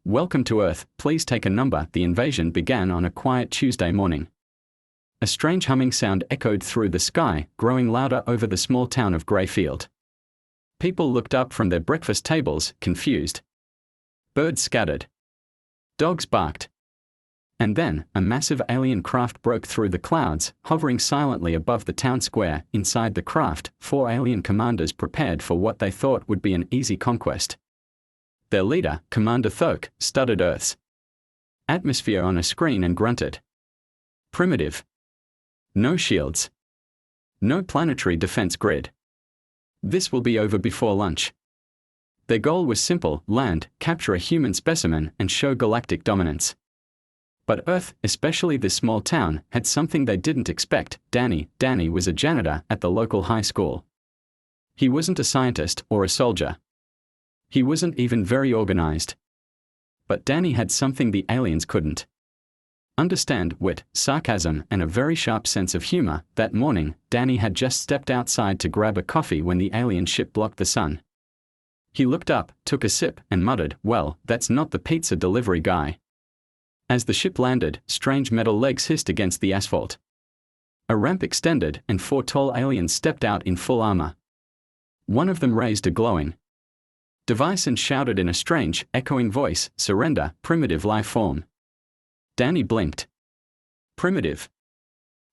Welcome to Earth, please take a number. The invasion began on a quiet Tuesday morning. A strange humming sound echoed through the sky, growing louder over the small town of Greyfield. People looked up from their breakfast tables, confused. Birds scattered. Dogs barked. And then, a massive alien craft broke through the clouds, hovering silently above the town square. Inside the craft, 4 alien commanders prepared for what they thought would be an easy conquest. Their leader, Commander Thoke, studied Earth's atmosphere on a screen and grunted. Primitive. No shields. No planetary defense grid. This will be over before lunch. Their goal was simple: land, capture a human specimen, and show galactic dominance. But Earth, especially this small town, had something they didn't expect. Danny was a janitor at the local high school. He wasn't a scientist or a soldier. He wasn't even very organized. But Danny had something the aliens couldn't. Understand: wit, sarcasm, and a very sharp sense of humor. That morning, Danny had just stepped outside to grab a coffee when the alien ship blocked the sun. He looked up, took a sip, and muttered, "Well, that's not the pizza delivery guy." As the ship landed, strange metal legs hissed against the asphalt. A ramp extended, and 4 tall aliens stepped out in full armor. One of them raised a glowing device and shouted in a strange, echoing voice, "Surrender, primitive life form." Danny blinked. Primitive?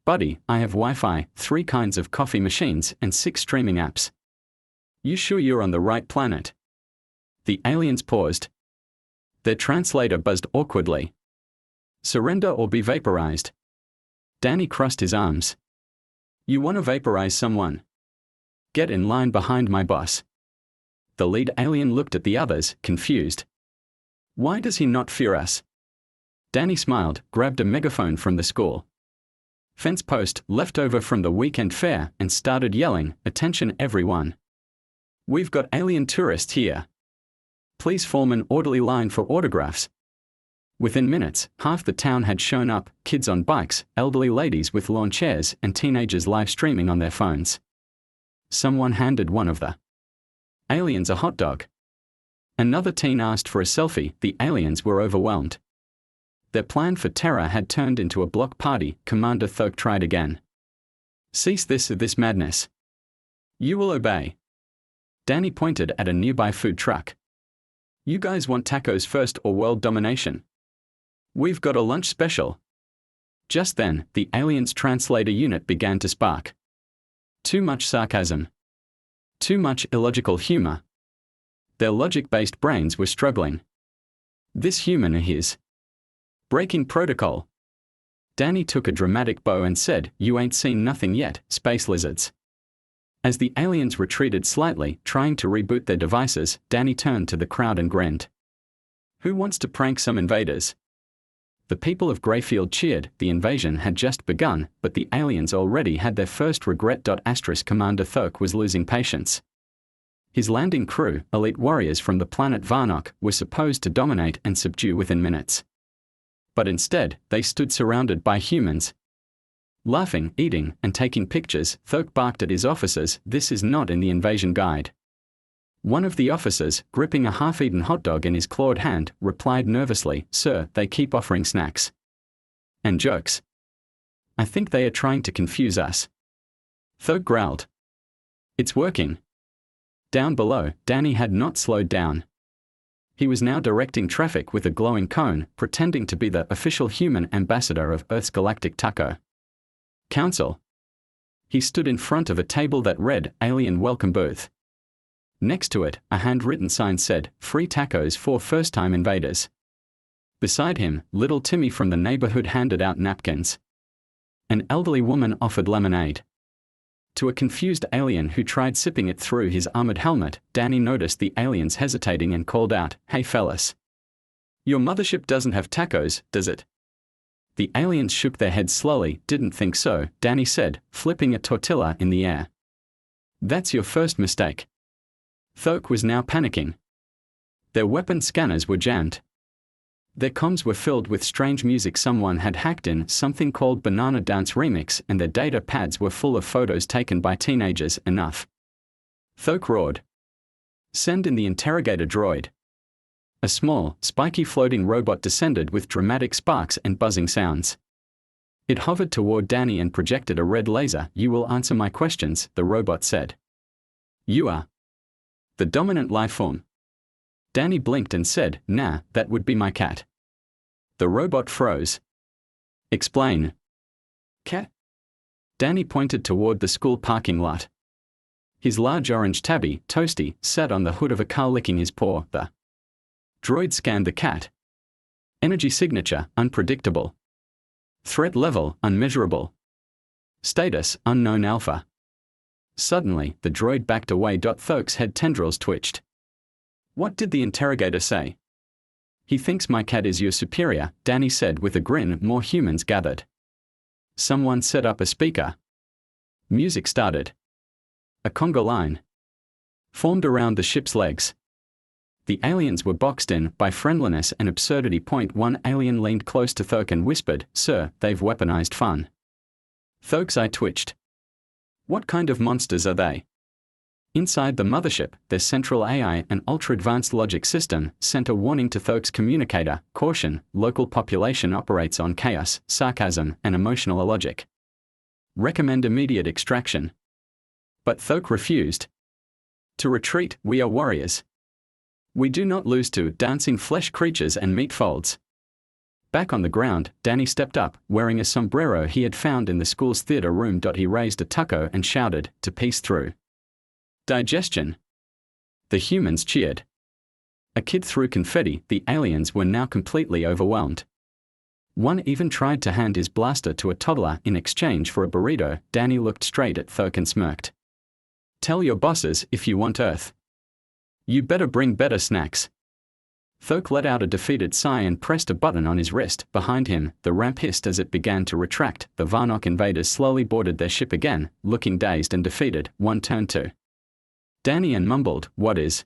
Buddy, I have Wi-Fi, 3 kinds of coffee machines, and 6 streaming apps. You sure you're on the right planet? The aliens paused. Their translator buzzed awkwardly. Surrender or be vaporized. Danny crossed his arms. You want to vaporize someone? Get in line behind my boss. The lead alien looked at the others, confused. Why does he not fear us? Danny smiled, grabbed a megaphone from the school fence post left over from the weekend fair, and started yelling, "Attention everyone. We've got alien tourists here. Please form an orderly line for autographs." Within minutes, half the town had shown up: kids on bikes, elderly ladies with lawn chairs, and teenagers live streaming on their phones. Someone handed one of the aliens a hot dog. Another teen asked for a selfie. The aliens were overwhelmed. Their plan for terror had turned into a block party. Commander Thoke tried again. Cease this madness. You will obey. Danny pointed at a nearby food truck. You guys want tacos first or world domination? We've got a lunch special. Just then, the aliens' translator unit began to spark. Too much sarcasm. Too much illogical humor. Their logic-based brains were struggling. This human of his. Breaking protocol. Danny took a dramatic bow and said, "You ain't seen nothing yet, space lizards." As the aliens retreated slightly, trying to reboot their devices, Danny turned to the crowd and grinned. Who wants to prank some invaders? The people of Greyfield cheered. The invasion had just begun, but the aliens already had their first regret. Commander Thoke was losing patience. His landing crew, elite warriors from the planet Varnock, were supposed to dominate and subdue within minutes. But instead, they stood surrounded by humans. Laughing, eating, and taking pictures. Thoke barked at his officers, "This is not in the invasion guide." One of the officers, gripping a half-eaten hot dog in his clawed hand, replied nervously, "Sir, they keep offering snacks and jokes. I think they are trying to confuse us." Thoke growled. "It's working." Down below, Danny had not slowed down. He was now directing traffic with a glowing cone, pretending to be the official human ambassador of Earth's Galactic Taco Council. He stood in front of a table that read, "Alien Welcome Booth." Next to it, a handwritten sign said, "Free tacos for first-time invaders." Beside him, little Timmy from the neighborhood handed out napkins. An elderly woman offered lemonade. To a confused alien who tried sipping it through his armored helmet, Danny noticed the aliens hesitating and called out, "Hey fellas. Your mothership doesn't have tacos, does it?" The aliens shook their heads slowly. "Didn't think so," Danny said, flipping a tortilla in the air. "That's your first mistake." Thoke was now panicking. Their weapon scanners were jammed. Their comms were filled with strange music. Someone had hacked in something called Banana Dance Remix, and their data pads were full of photos taken by teenagers. Enough. Thoke roared. "Send in the interrogator droid." A small, spiky floating robot descended with dramatic sparks and buzzing sounds. It hovered toward Danny and projected a red laser. "You will answer my questions," the robot said. "You are the dominant life form." Danny blinked and said, "Nah, that would be my cat." The robot froze. "Explain." "Cat?" Danny pointed toward the school parking lot. His large orange tabby, Toasty, sat on the hood of a car licking his paw. The droid scanned the cat. Energy signature, unpredictable. Threat level, unmeasurable. Status, unknown alpha. Suddenly, the droid backed away. Thoke's head tendrils twitched. "What did the interrogator say?" "He thinks my cat is your superior," Danny said with a grin. More humans gathered. Someone set up a speaker. Music started. A conga line formed around the ship's legs. The aliens were boxed in by friendliness and absurdity. One alien leaned close to Thoke and whispered, "Sir, they've weaponized fun." Thoke's eye twitched. "What kind of monsters are they?" Inside the mothership, their central AI, an ultra-advanced logic system, sent a warning to Thoke's communicator: "Caution, local population operates on chaos, sarcasm, and emotional illogic. Recommend immediate extraction." But Thoke refused. "To retreat, we are warriors. We do not lose to dancing flesh creatures and meat folds." Back on the ground, Danny stepped up, wearing a sombrero he had found in the school's theater room. He raised a taco and shouted, "To peace through digestion." The humans cheered. A kid threw confetti. The aliens were now completely overwhelmed. One even tried to hand his blaster to a toddler in exchange for a burrito. Danny looked straight at Thoke and smirked. "Tell your bosses if you want Earth. You better bring better snacks." Thoke let out a defeated sigh and pressed a button on his wrist. Behind him, the ramp hissed as it began to retract. The Varnock invaders slowly boarded their ship again, looking dazed and defeated. One turned to Danny and mumbled, "What is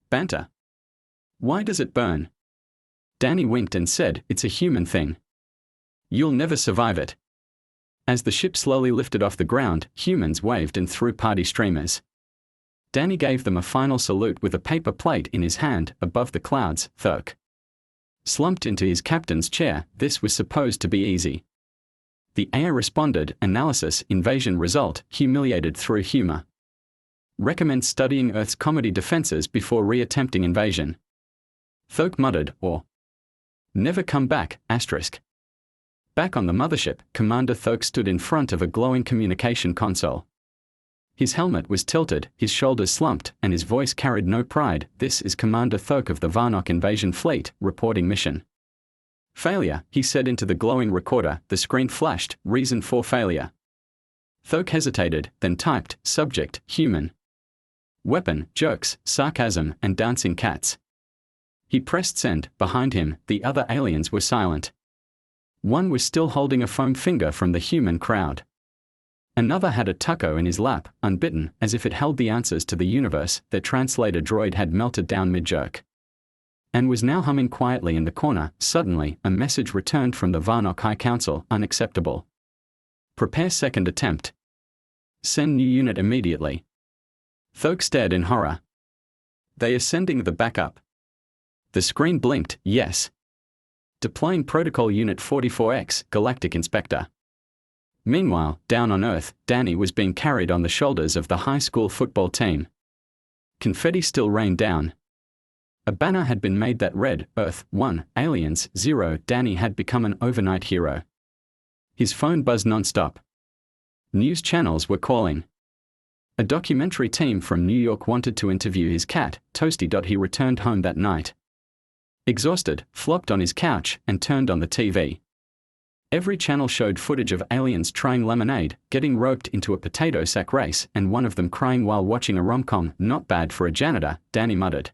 banter? Why does it burn?" Danny winked and said, "It's a human thing. You'll never survive it." As the ship slowly lifted off the ground, humans waved and threw party streamers. Danny gave them a final salute with a paper plate in his hand. Above the clouds, Thoke slumped into his captain's chair. This was supposed to be easy. The AI responded, "Analysis, invasion result, humiliated through humor. Recommend studying Earth's comedy defenses before re-attempting invasion." Thoke muttered, "Or never come back, asterisk." Back on the mothership, Commander Thoke stood in front of a glowing communication console. His helmet was tilted, his shoulders slumped, and his voice carried no pride. "This is Commander Thoke of the Varnock Invasion Fleet, reporting mission failure," he said into the glowing recorder. The screen flashed, "Reason for failure." Thoke hesitated, then typed, "Subject, human. Weapon, jokes, sarcasm, and dancing cats." He pressed send. Behind him, the other aliens were silent. One was still holding a foam finger from the human crowd. Another had a taco in his lap, unbitten, as if it held the answers to the universe. Their translator droid had melted down mid-jerk and was now humming quietly in the corner. Suddenly, a message returned from the Varnock High Council: "Unacceptable. Prepare second attempt. Send new unit immediately." Thoke stared in horror. "They are sending the backup." The screen blinked, "Yes. Deploying Protocol Unit 44X, Galactic Inspector." Meanwhile, down on Earth, Danny was being carried on the shoulders of the high school football team. Confetti still rained down. A banner had been made that read, "Earth 1, Aliens 0." Danny had become an overnight hero. His phone buzzed non-stop. News channels were calling. A documentary team from New York wanted to interview his cat, Toasty. He returned home that night exhausted, flopped on his couch, and turned on the TV. Every channel showed footage of aliens trying lemonade, getting roped into a potato sack race, and one of them crying while watching a rom-com. "Not bad for a janitor," Danny muttered.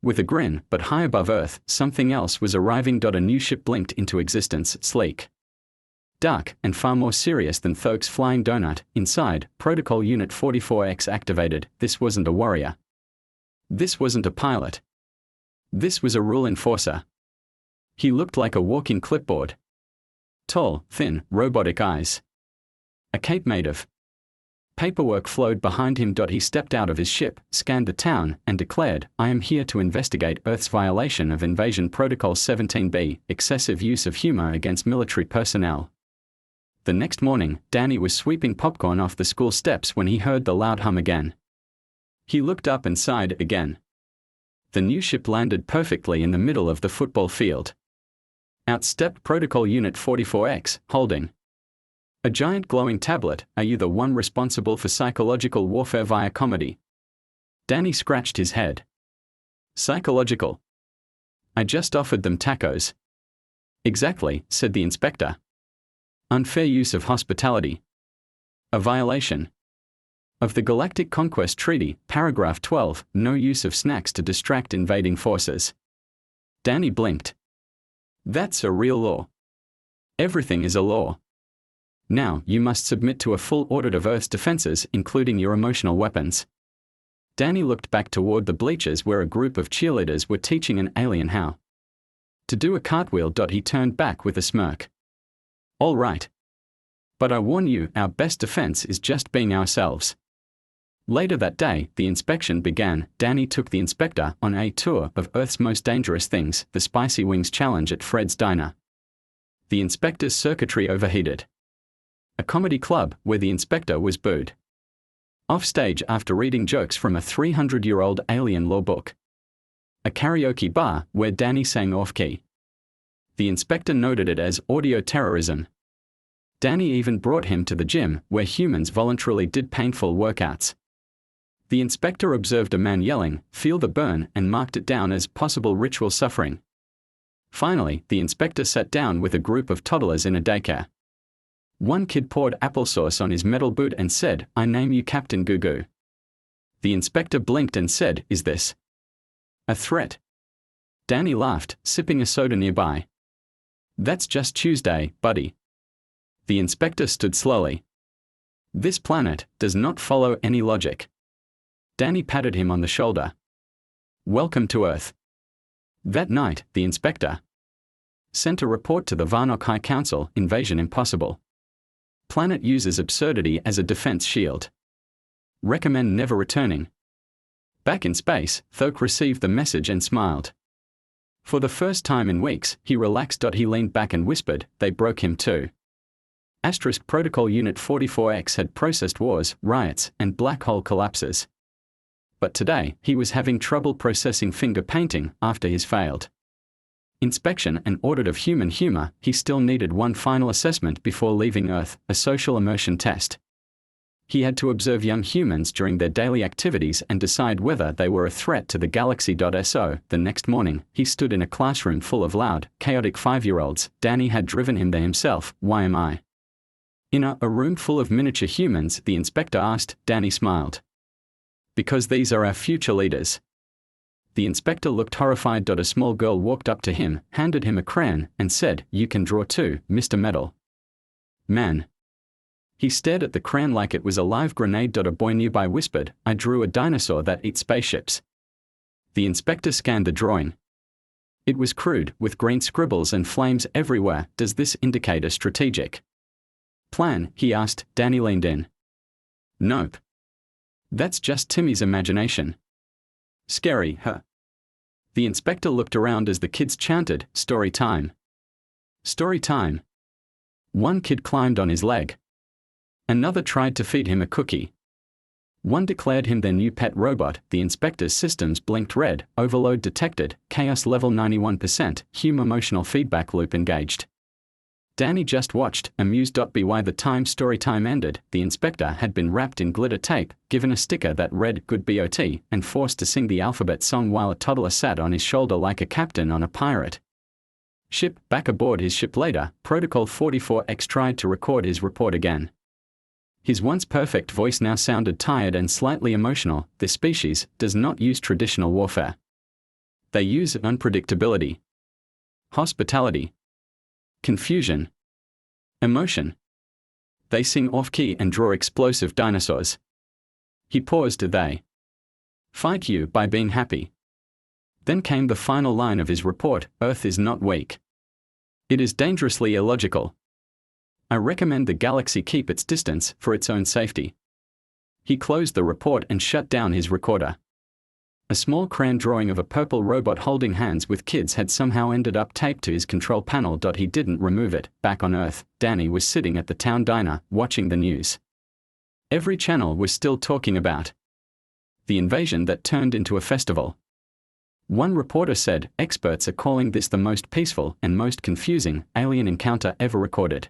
With a grin, but high above Earth, something else was arriving. A new ship blinked into existence, sleek, dark, and far more serious than Thoke's flying donut. Inside, Protocol Unit 44X activated. This wasn't a warrior. This wasn't a pilot. This was a rule enforcer. He looked like a walking clipboard. Tall, thin, robotic eyes. A cape made of Paperwork flowed behind him. He stepped out of his ship, scanned the town, and declared, "I am here to investigate Earth's violation of Invasion Protocol 17B, excessive use of humor against military personnel." The next morning, Danny was sweeping popcorn off the school steps when he heard the loud hum again. He looked up and sighed again. The new ship landed perfectly in the middle of the football field. Out stepped Protocol Unit 44X, holding a giant glowing tablet. "Are you the one responsible for psychological warfare via comedy?" Danny scratched his head. "Psychological? I just offered them tacos." "Exactly," said the inspector. "Unfair use of hospitality. A violation of the Galactic Conquest Treaty, Paragraph 12, no use of snacks to distract invading forces." Danny blinked. "That's a real law. Everything is a law. Now, you must submit to a full audit of Earth's defenses, including your emotional weapons." Danny looked back toward the bleachers where a group of cheerleaders were teaching an alien how to do a cartwheel. He turned back with a smirk. "All right. But I warn you, our best defense is just being ourselves." Later that day, the inspection began. Danny took the inspector on a tour of Earth's most dangerous things, the Spicy Wings Challenge at Fred's Diner. The inspector's circuitry overheated. A comedy club where the inspector was booed off stage after reading jokes from a 300-year-old alien law book. A karaoke bar where Danny sang off-key. The inspector noted it as audio terrorism. Danny even brought him to the gym where humans voluntarily did painful workouts. The inspector observed a man yelling, "Feel the burn," and marked it down as possible ritual suffering. Finally, the inspector sat down with a group of toddlers in a daycare. One kid poured applesauce on his metal boot and said, "I name you Captain Goo Goo." The inspector blinked and said, "Is this a threat?" Danny laughed, sipping a soda nearby. "That's just Tuesday, buddy." The inspector stood slowly. "This planet does not follow any logic." Danny patted him on the shoulder. "Welcome to Earth." That night, the inspector sent a report to the Varnock High Council, "Invasion impossible. Planet uses absurdity as a defense shield. Recommend never returning." Back in space, Thoke received the message and smiled. For the first time in weeks, he relaxed. He leaned back and whispered, "They broke him too." Asterisk Protocol Unit 44X had processed wars, riots, and black hole collapses. But today, he was having trouble processing finger painting after his failed inspection and audit of human humor. He still needed one final assessment before leaving Earth, a social immersion test. He had to observe young humans during their daily activities and decide whether they were a threat to the galaxy. So, the next morning, he stood in a classroom full of loud, chaotic 5-year-olds. Danny had driven him there himself. "Why am I in a room full of miniature humans?" the inspector asked. Danny smiled. "Because these are our future leaders." The inspector looked horrified. A small girl walked up to him, handed him a crayon, and said, "You can draw too, Mr. Metal Man." He stared at the crayon like it was a live grenade. A boy nearby whispered, "I drew a dinosaur that eats spaceships." The inspector scanned the drawing. It was crude, with green scribbles and flames everywhere. "Does this indicate a strategic plan?" he asked. Danny leaned in. "Nope. That's just Timmy's imagination." "Scary, huh?" The inspector looked around as the kids chanted, "Story time. Story time." One kid climbed on his leg. Another tried to feed him a cookie. One declared him their new pet robot. The inspector's systems blinked red, overload detected, chaos level 91%, human emotional feedback loop engaged. Danny just watched, amused. By the time story time ended, the inspector had been wrapped in glitter tape, given a sticker that read "Good BOT," and forced to sing the alphabet song while a toddler sat on his shoulder like a captain on a pirate ship. Back aboard his ship later, Protocol 44X tried to record his report again. His once perfect voice now sounded tired and slightly emotional. "This species does not use traditional warfare. They use unpredictability, hospitality, confusion, emotion. They sing off-key and draw explosive dinosaurs." He paused. "They fight you by being happy." Then came the final line of his report, "Earth is not weak. It is dangerously illogical. I recommend the galaxy keep its distance for its own safety." He closed the report and shut down his recorder. A small crayon drawing of a purple robot holding hands with kids had somehow ended up taped to his control panel. He didn't remove it. Back on Earth, Danny was sitting at the town diner, watching the news. Every channel was still talking about the invasion that turned into a festival. One reporter said, "Experts are calling this the most peaceful and most confusing alien encounter ever recorded."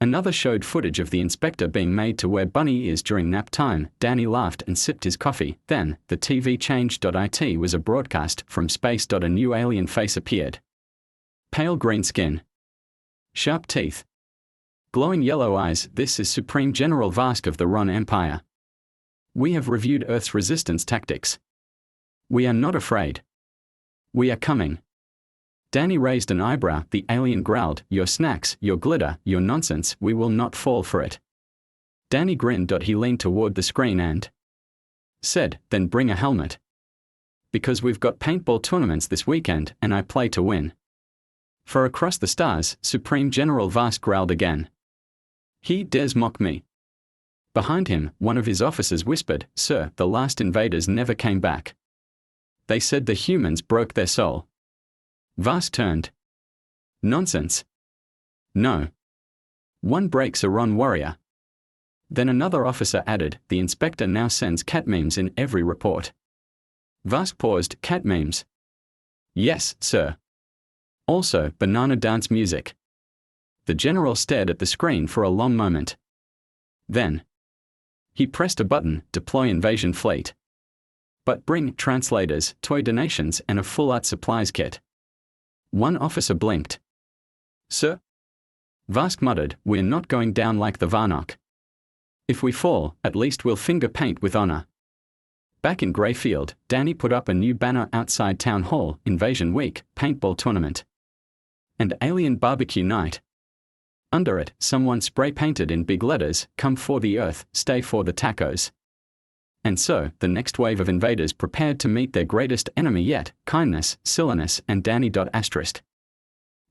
Another showed footage of the inspector being made to wear bunny ears during nap time. Danny laughed and sipped his coffee. Then, the TV changed. It was a broadcast from space. A new alien face appeared. Pale green skin. Sharp teeth. Glowing yellow eyes. This is Supreme General Vask of the Ron Empire. We have reviewed Earth's resistance tactics. We are not afraid. We are coming. Danny raised an eyebrow. The alien growled, "Your snacks, your glitter, your nonsense, we will not fall for it." Danny grinned. He leaned toward the screen and said, "Then bring a helmet. Because we've got paintball tournaments this weekend and I play to win." For across the stars, Supreme General Vask growled again. "He dares mock me." Behind him, one of his officers whispered, "Sir, the last invaders never came back. They said the humans broke their soul." Vask turned. "Nonsense. No. One breaks a Ron warrior." Then another officer added, "The inspector now sends cat memes in every report." Vask paused. "Cat memes?" "Yes, sir. Also, banana dance music." The general stared at the screen for a long moment. Then he pressed a button, "Deploy invasion fleet. But bring translators, toy donations and a full art supplies kit." One officer blinked. "Sir?" Vask muttered, "We're not going down like the Varnock. If we fall, at least we'll finger paint with honor." Back in Greyfield, Danny put up a new banner outside Town Hall, "Invasion Week, Paintball Tournament. And Alien Barbecue Night." Under it, someone spray-painted in big letters, "Come for the Earth, stay for the tacos." And so, the next wave of invaders prepared to meet their greatest enemy yet, kindness, silliness, and Danny.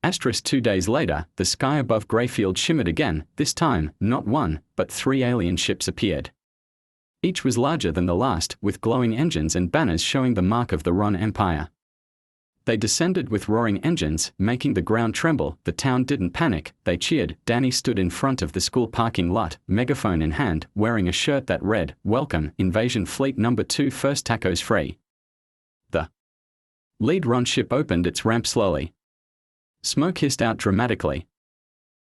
Asterisk 2 days later, the sky above Greyfield shimmered again. This time, not one, but 3 alien ships appeared. Each was larger than the last, with glowing engines and banners showing the mark of the Ron Empire. They descended with roaring engines, making the ground tremble. The town didn't panic, they cheered. Danny stood in front of the school parking lot, megaphone in hand, wearing a shirt that read, "Welcome, Invasion Fleet Number 2, first tacos free." The lead Ron ship opened its ramp slowly. Smoke hissed out dramatically.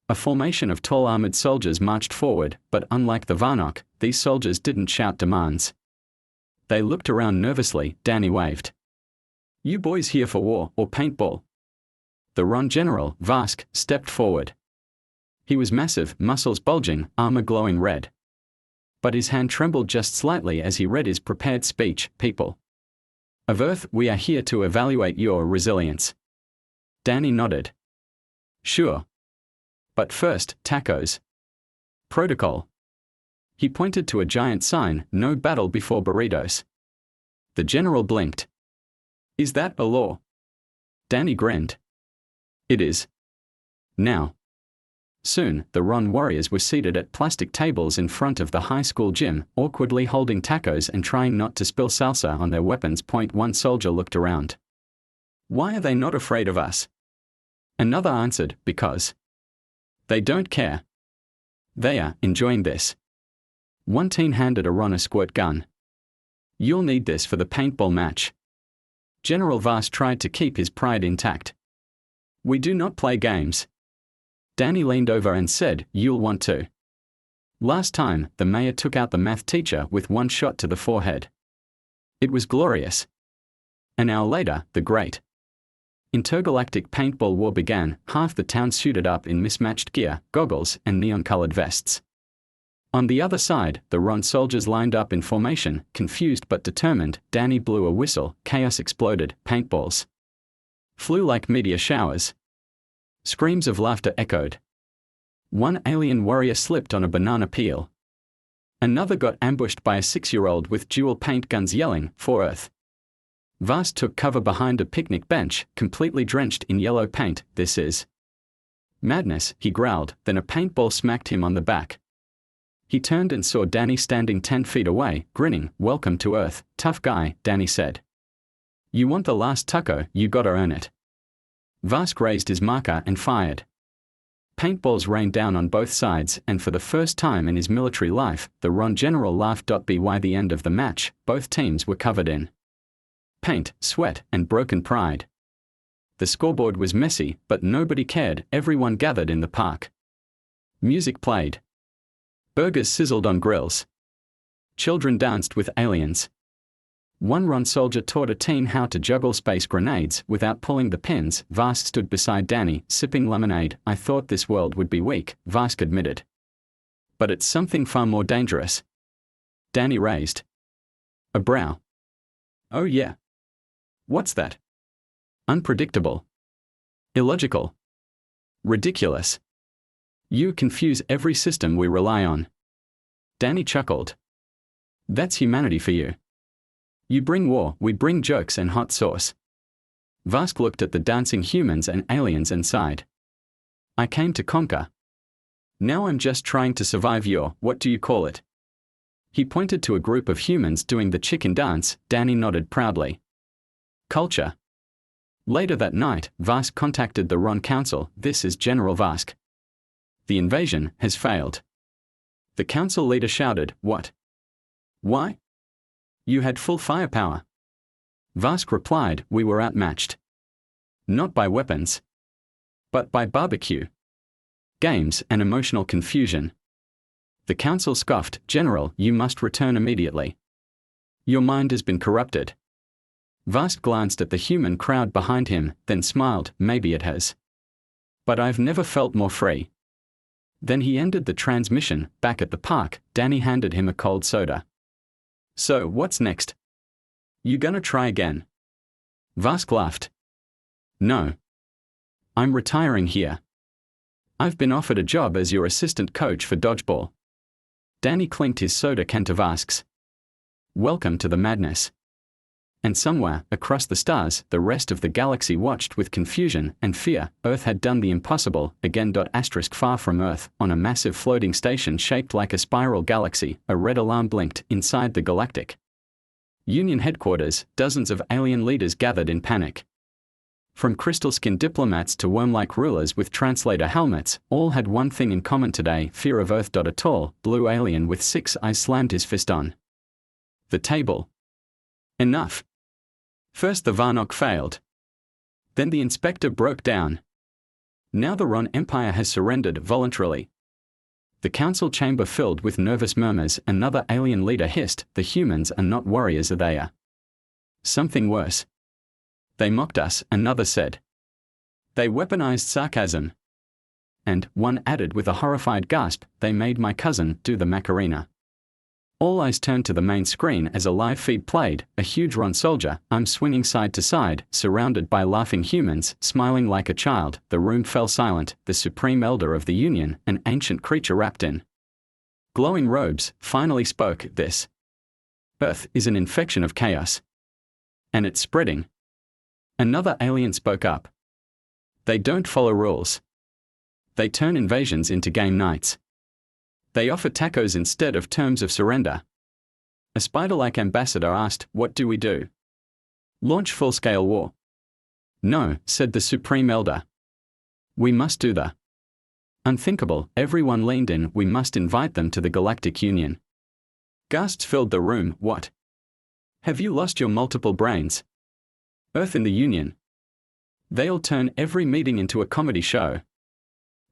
A formation of tall armored soldiers marched forward, but unlike the Varnock, these soldiers didn't shout demands. They looked around nervously. Danny waved. "You boys here for war or paintball?" The Ron General, Vask, stepped forward. He was massive, muscles bulging, armor glowing red. But his hand trembled just slightly as he read his prepared speech, "People of Earth, we are here to evaluate your resilience." Danny nodded. "Sure. But first, tacos. Protocol." He pointed to a giant sign, "No battle before burritos." The general blinked. "Is that a law?" Danny grinned. "It is. Now." Soon, the Ron warriors were seated at plastic tables in front of the high school gym, awkwardly holding tacos and trying not to spill salsa on their weapons. One soldier looked around. "Why are they not afraid of us?" Another answered, "Because they don't care. They are enjoying this." One teen handed a Ron a squirt gun. "You'll need this for the paintball match." General Vask tried to keep his pride intact. "We do not play games." Danny leaned over and said, "You'll want to." Last time, the mayor took out the math teacher with one shot to the forehead. It was glorious. An hour later, the great intergalactic paintball war began. Half the town suited up in mismatched gear, goggles, and neon-colored vests. On the other side, the Ron soldiers lined up in formation, confused but determined. Danny blew a whistle, chaos exploded, paintballs flew like meteor showers. Screams of laughter echoed. One alien warrior slipped on a banana peel. Another got ambushed by a 6-year-old with dual paint guns yelling, "For Earth." Vask took cover behind a picnic bench, completely drenched in yellow paint. "This is madness," he growled, then a paintball smacked him on the back. He turned and saw Danny standing 10 feet away, grinning. "Welcome to Earth, tough guy," Danny said. "You want the last taco, you gotta earn it." Vask raised his marker and fired. Paintballs rained down on both sides, and for the first time in his military life, the Ron General laughed. By the end of the match, both teams were covered in paint, sweat, and broken pride. The scoreboard was messy, but nobody cared. Everyone gathered in the park. Music played. Burgers sizzled on grills. Children danced with aliens. One Ron soldier taught a teen how to juggle space grenades without pulling the pins. Vask stood beside Danny, sipping lemonade. "I thought this world would be weak," Vask admitted. "But it's something far more dangerous." Danny raised a brow. "Oh yeah. What's that?" "Unpredictable. Illogical. Ridiculous. You confuse every system we rely on." Danny chuckled. "That's humanity for you. You bring war, we bring jokes and hot sauce." Vask looked at the dancing humans and aliens and sighed. "I came to conquer. Now I'm just trying to survive your, what do you call it?" He pointed to a group of humans doing the chicken dance. Danny nodded proudly. "Culture." Later that night, Vask contacted the Ron Council. "This is General Vask. The invasion has failed." The council leader shouted, "What? Why? You had full firepower." Vask replied, "We were outmatched. Not by weapons, but by barbecue, games, and emotional confusion." The council scoffed, "General, you must return immediately. Your mind has been corrupted." Vask glanced at the human crowd behind him, then smiled. "Maybe it has. But I've never felt more free." Then he ended the transmission. Back at the park, Danny handed him a cold soda. "So, what's next? You gonna try again?" Vask laughed. "No. I'm retiring here. I've been offered a job as your assistant coach for dodgeball." Danny clinked his soda can to Vask's. "Welcome to the madness." And somewhere, across the stars, the rest of the galaxy watched with confusion and fear. Earth had done the impossible again. Far from Earth, on a massive floating station shaped like a spiral galaxy, a red alarm blinked. Inside the Galactic Union headquarters, dozens of alien leaders gathered in panic. From crystal-skinned diplomats to worm-like rulers with translator helmets, all had one thing in common today: fear of Earth. A tall, blue alien with 6 eyes slammed his fist on the table. "Enough." First the Varnock failed. Then the inspector broke down. Now the Ron Empire has surrendered voluntarily. The council chamber filled with nervous murmurs. Another alien leader hissed, "The humans are not warriors, they are something worse. They mocked us," another said. "They weaponized sarcasm." And one added with a horrified gasp, "They made my cousin do the Macarena." All eyes turned to the main screen as a live feed played. A huge Ron soldier, arms swinging side to side, surrounded by laughing humans, smiling like a child. The room fell silent. The Supreme Elder of the Union, an ancient creature wrapped in glowing robes, finally spoke. "This Earth is an infection of chaos. And it's spreading." Another alien spoke up. "They don't follow rules. They turn invasions into game nights. They offer tacos instead of terms of surrender." A spider-like ambassador asked, "What do we do? Launch full-scale war?" "No," said the Supreme Elder. "We must do the unthinkable." Everyone leaned in. "We must invite them to the Galactic Union." Gasps filled the room. "What? Have you lost your multiple brains? Earth in the Union? They'll turn every meeting into a comedy show."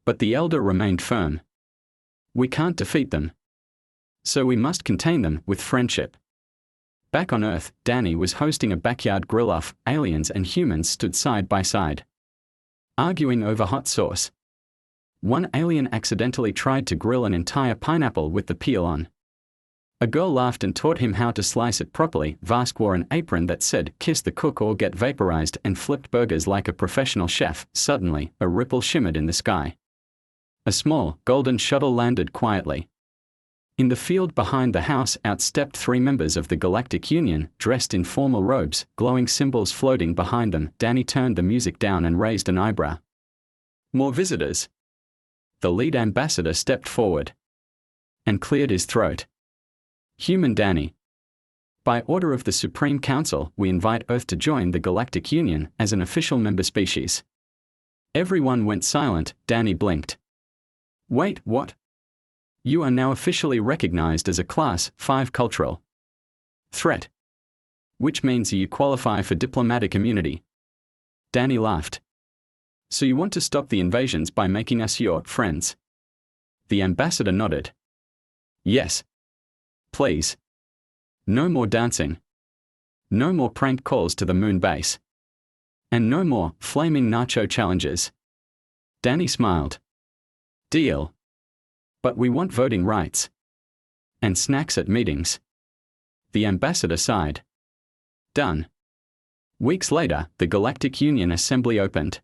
But the Elder remained firm. "We can't defeat them. So we must contain them with friendship." Back on Earth, Danny was hosting a backyard grill-off. Aliens and humans stood side by side, arguing over hot sauce. One alien accidentally tried to grill an entire pineapple with the peel on. A girl laughed and taught him how to slice it properly. Vask wore an apron that said, "Kiss the cook or get vaporized," and flipped burgers like a professional chef. Suddenly, a ripple shimmered in the sky. A small, golden shuttle landed quietly. In the field behind the house outstepped 3 members of the Galactic Union, dressed in formal robes, glowing symbols floating behind them. Danny turned the music down and raised an eyebrow. "More visitors?" The lead ambassador stepped forward. and cleared his throat. Human Danny. By order of the Supreme Council, we invite Earth to join the Galactic Union as an official member species. Everyone went silent. Danny blinked. Wait, what? You are now officially recognized as a Class 5 cultural threat. Which means you qualify for diplomatic immunity. Danny laughed. So you want to stop the invasions by making us your friends? The ambassador nodded. Yes. Please. No more dancing. No more prank calls to the moon base. And no more flaming nacho challenges. Danny smiled. Deal. But we want voting rights. And snacks at meetings. The ambassador sighed. Done. Weeks later, the Galactic Union Assembly opened.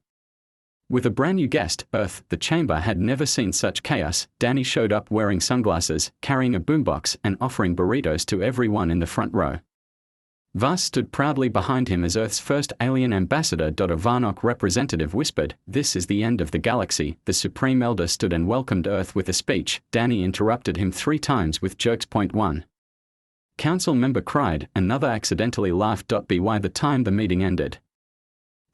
With a brand new guest, Earth, the chamber had never seen such chaos. Danny showed up wearing sunglasses, carrying a boombox, and offering burritos to everyone in the front row. Vas stood proudly behind him as Earth's first alien ambassador. A Varnock representative whispered, "This is the end of the galaxy." The Supreme Elder stood and welcomed Earth with a speech. Danny interrupted him 3 times with jokes. Point 1. Council member cried, another accidentally laughed. By the time the meeting ended,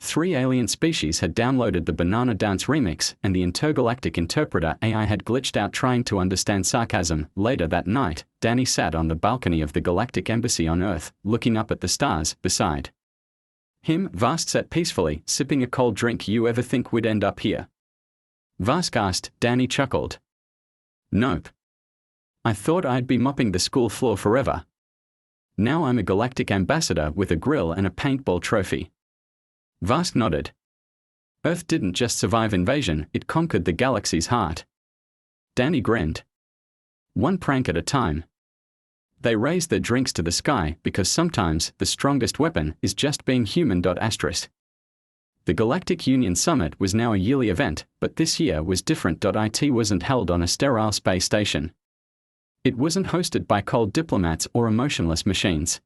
3 alien species had downloaded the Banana Dance remix, and the intergalactic interpreter AI had glitched out trying to understand sarcasm. Later that night, Danny sat on the balcony of the Galactic Embassy on Earth, looking up at the stars. Beside him, Vask sat peacefully, sipping a cold drink. You ever think we'd end up here? Vask asked. Danny chuckled. Nope. I thought I'd be mopping the school floor forever. Now I'm a galactic ambassador with a grill and a paintball trophy. Vask nodded. Earth didn't just survive invasion, it conquered the galaxy's heart. Danny grinned. One prank at a time. They raised their drinks to the sky because sometimes the strongest weapon is just being human. The Galactic Union Summit was now a yearly event, but this year was different. It wasn't held on a sterile space station. It wasn't hosted by cold diplomats or emotionless machines.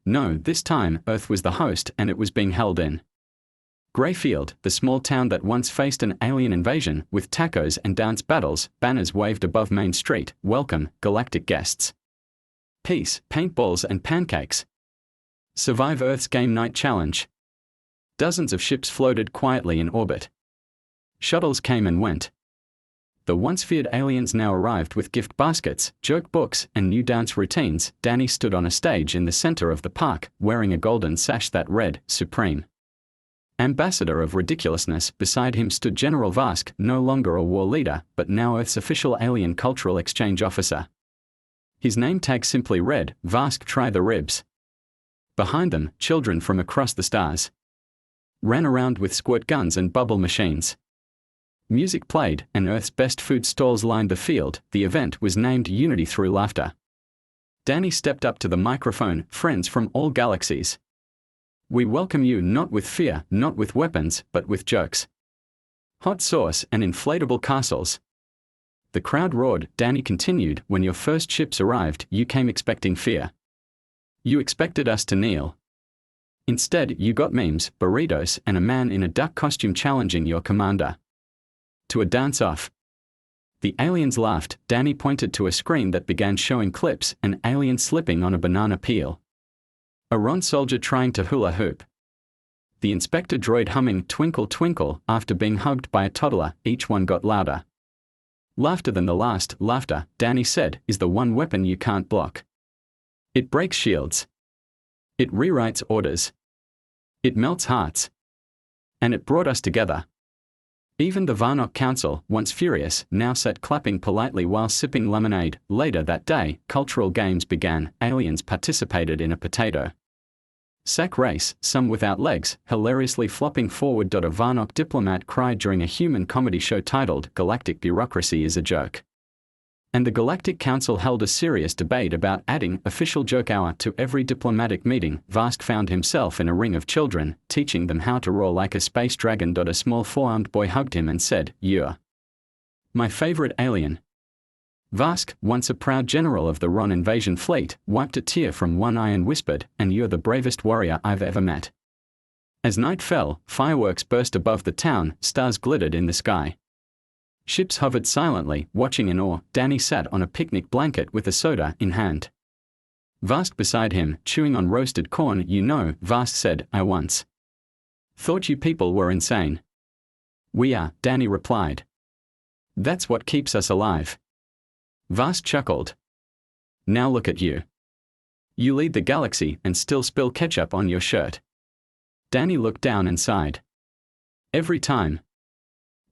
No, this time, Earth was the host and it was being held in Greyfield, the small town that once faced an alien invasion. With tacos and dance battles, banners waved above Main Street. Welcome, galactic guests. Peace, paintballs and pancakes. Survive Earth's Game Night Challenge. Dozens of ships floated quietly in orbit. Shuttles came and went. The once feared aliens now arrived with gift baskets, joke books, and new dance routines. Danny stood on a stage in the center of the park, wearing a golden sash that read, Supreme Ambassador of Ridiculousness. Beside him stood General Vask, no longer a war leader, but now Earth's official alien cultural exchange officer. His name tag simply read, Vask Try the Ribs. Behind them, children from across the stars ran around with squirt guns and bubble machines. Music played, and Earth's best food stalls lined the field. The event was named Unity Through Laughter. Danny stepped up to the microphone. Friends from all galaxies. We welcome you not with fear, not with weapons, but with jokes, hot sauce and inflatable castles. The crowd roared. Danny continued, when your first ships arrived, you came expecting fear. You expected us to kneel. Instead, you got memes, burritos, and a man in a duck costume challenging your commander to a dance-off. The aliens laughed. Danny pointed to a screen that began showing clips, an alien slipping on a banana peel, a Ron soldier trying to hula hoop, the inspector droid humming Twinkle Twinkle after being hugged by a toddler. Each one got louder. Laughter than the last. Laughter, Danny said, is the one weapon you can't block. It breaks shields. It rewrites orders. It melts hearts. And it brought us together. Even the Varnock Council, once furious, now sat clapping politely while sipping lemonade. Later that day, cultural games began. Aliens participated in a potato sack race, some without legs, hilariously flopping forward. A Varnock diplomat cried during a human comedy show titled Galactic Bureaucracy is a Joke. And the Galactic Council held a serious debate about adding official joke hour to every diplomatic meeting. Vask found himself in a ring of children, teaching them how to roar like a space dragon. A small 4-armed boy hugged him and said, "You're my favorite alien." Vask, once a proud general of the Ron invasion fleet, wiped a tear from one eye and whispered, "And you're the bravest warrior I've ever met." As night fell, fireworks burst above the town, stars glittered in the sky. Ships hovered silently, watching in awe. Danny sat on a picnic blanket with a soda in hand. Vast beside him, chewing on roasted corn. You know, Vast said, I once thought you people were insane. We are, Danny replied. That's what keeps us alive. Vast chuckled. Now look at you. You lead the galaxy and still spill ketchup on your shirt. Danny looked down and sighed. Every time.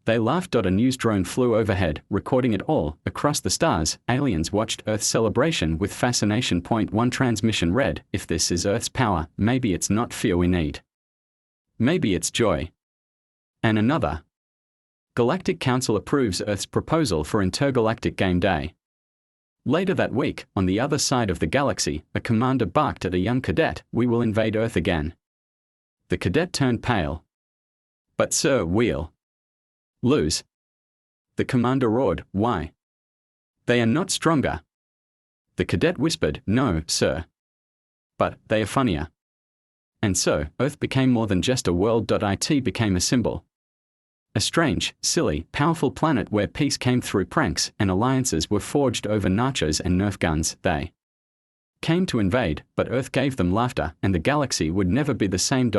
They laughed. A news drone flew overhead, recording it all. Across the stars, aliens watched Earth's celebration with fascination. One transmission read, if this is Earth's power, maybe it's not fear we need. Maybe it's joy. And another. Galactic Council approves Earth's proposal for intergalactic game day. Later that week, on the other side of the galaxy, a commander barked at a young cadet, we will invade Earth again. The cadet turned pale. But sir, we'll lose. The commander roared, why? They are not stronger. The cadet whispered, no, sir. But they are funnier. And so, Earth became more than just a world. It became a symbol. A strange, silly, powerful planet where peace came through pranks and alliances were forged over nachos and Nerf guns. They came to invade, but Earth gave them laughter, and the galaxy would never be the same.